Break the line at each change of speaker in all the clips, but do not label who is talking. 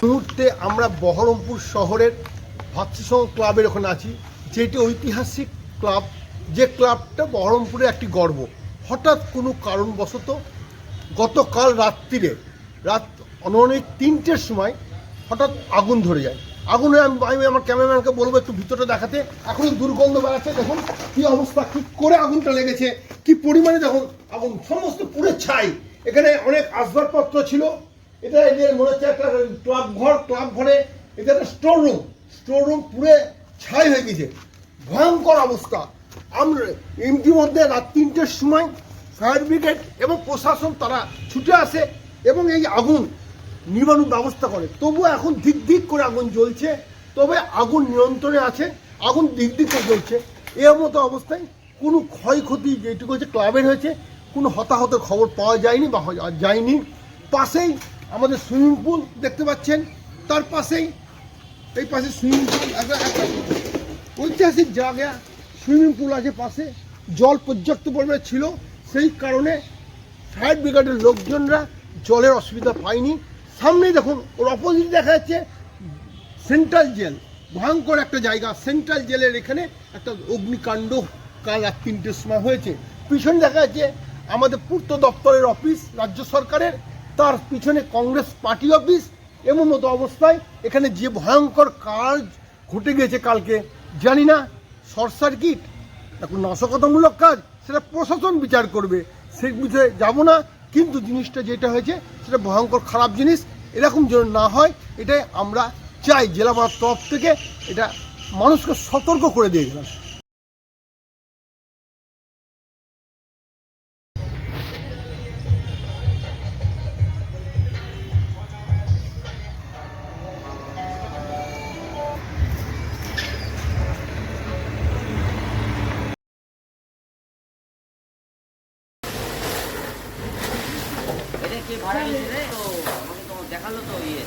মুহূর্তে আমরা বহরমপুর শহরের ভাতৃসংঘ ক্লাবের ওখানে আছি, যেটি ঐতিহাসিক ক্লাব, যে ক্লাবটা বহরমপুরে একটি গর্ব। হঠাৎ কোনো কারণবশত গতকাল রাত্রিরে রাত অনেক 3টের সময় হঠাৎ আগুন ধরে যায়। আগুনে আমি আমার ক্যামেরাম্যানকে বলবো একটু ভিতরটা দেখাতে। এখনও দুর্গন্ধ বেড়াচ্ছে, দেখুন কী অবস্থা, কী করে আগুনটা লেগেছে, কি পরিমাণে দেখুন আগুন, সমস্ত পুরো ছাই। এখানে অনেক আসবাবপত্র ছিল, এটা এদের মনে হচ্ছে একটা ক্লাব ঘরে এটা একটা স্টোর রুম পুরে ছাই হয়ে গেছে, ভয়ঙ্কর অবস্থা। আমরা ইতিমধ্যে রাত 3টের সময় ফায়ার ব্রিগেড এবং প্রশাসন তারা ছুটে আসে এবং এই আগুন নিবানোর ব্যবস্থা করে। তবুও এখন দিক করে আগুন জ্বলছে, তবে আগুন নিয়ন্ত্রণে আছে, আগুন দিক করে জ্বলছে। এর মতো অবস্থায় কোনো ক্ষয়ক্ষতি যেটুকু হচ্ছে ক্লাবের হয়েছে, কোনো হতাহতের খবর পাওয়া যায়নি বা যায়নি। পাশেই আমাদের সুইমিং পুল দেখতে পাচ্ছেন, তার পাশেই এই পাশে সুইমিং পুল, একটা ঐতিহাসিক জায়গা সুইমিং পুল আছে পাশে, জল পর্যাপ্ত পরিমাণে ছিল, সেই কারণে ফায়ার ব্রিগেডের লোকজনরা জলের অসুবিধা পায়নি। সামনেই দেখুন ওর অপোজিট দেখা যাচ্ছে সেন্ট্রাল জেল, ভয়ঙ্কর একটা জায়গা। সেন্ট্রাল জেলের এখানে একটা অগ্নিকাণ্ড কাল রাত 3টের সময় হয়েছে। পিছনে দেখা যাচ্ছে আমাদের পূর্ত দপ্তরের অফিস রাজ্য সরকারের, তার পিছনে কংগ্রেস পার্টি অফিস। এমন মতো অবস্থায় এখানে যে ভয়ঙ্কর কাজ ঘটে গেছে কালকে, জানি না শর্ট সার্কিট না কোনো নাশকতামূলক কাজ, সেটা প্রশাসন বিচার করবে, সেই বিষয়ে যাব না। কিন্তু জিনিসটা যেটা হয়েছে সেটা ভয়ঙ্কর খারাপ জিনিস, এরকম যেন না হয় এটাই আমরা চাই। জেলার তরফ থেকে এটা মানুষকে সতর্ক করে দিয়ে গেলাম।
কে ভাড়া নিয়েছে রে? তো আমাকে তো দেখালো তো ইয়ে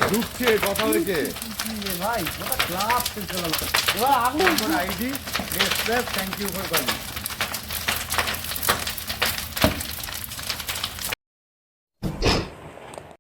ঢুকছে কথা হয়েছে ভাই, club ID thank you for calling.